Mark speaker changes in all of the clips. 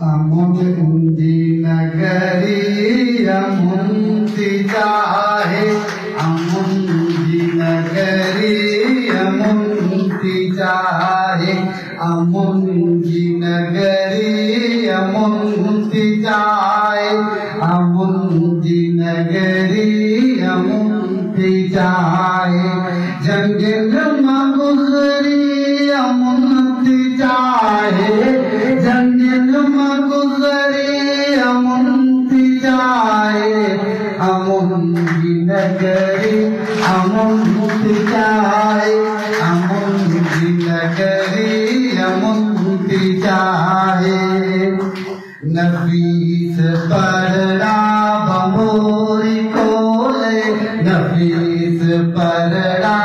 Speaker 1: अमुंदी नगरी अमुंदी चाहे अमुंदी नगरी अमुंदी चाहे अमुंदी नगरी अमुंदी चाहे अमुंदी नगरी अमुंदी चाहे जंगल मगुजरी अमुंदी चाहे जंगल मगुजरी अमुंदी चाहे अमुंदी नगरी अमुंदी चाहे अमुंदी नगरी अमुंदी चाहे नफीस परड़ा बमोरी कोले नफीस परड़ा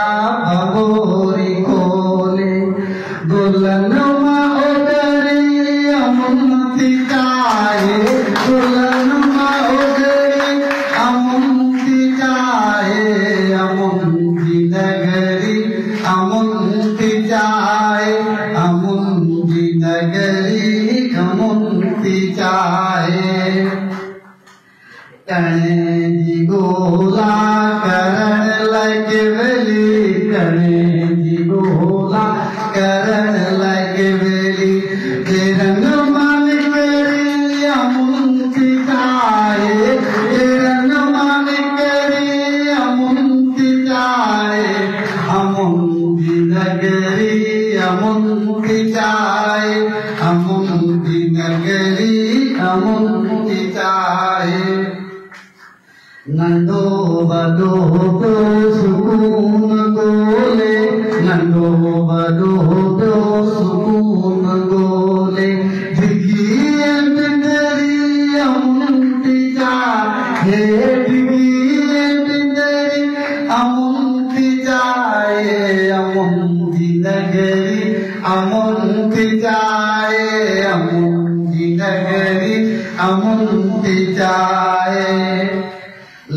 Speaker 1: बमोरी कोले गुलनुमा उगरी अमुंदी चाहे गुलनुमा उगरी अमुंदी चाहे अमुंदी नगरी अमुंदी चाहे अमुंदी नगरी अमुंदी चाहे कने गोला करण लगे वेली कने गोला करण लगे वेली तेरंग मालिक वेली अमुंदी चाहे तेरंग मालिक वेली अमुंदी चाहे अमुंदी नगरी अमुंदी चाहे अमुंदी नगरी अमुंदी चाहे नंदो बदो तो सुकून गोले नंदो बदो तो सुकून गोले दिगी बिंदरी अमुंदी चाहे दिगी बिंदरी अमुंदी चाहे अमुंदी नगरी अमुंदी चाहे अमुंदी नगरी अमुंदी चाहे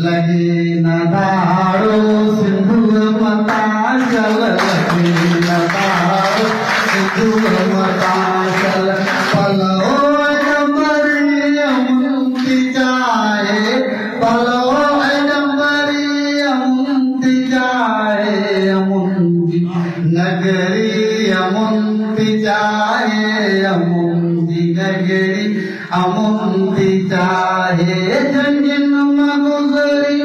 Speaker 1: लगे न दारो सिंधु मता चल लगे न दारो सिंधु मता चल पलो डंबरी अमुंदी चाहे पलो डंबरी अमुंदी चाहे अमुंदी नगरी अमुंदी चाहे अमुंदी नगरी अमुंदी चाहे जंगल मगुजरी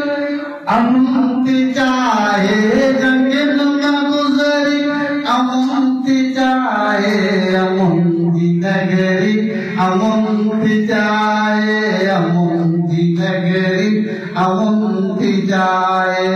Speaker 1: अमुंदी चाहे जंगल मगुजरी अमुंदी चाहे अमुंदी नगरी अमुंदी चाहे अमुंदी नगरी अमुंदी चाहे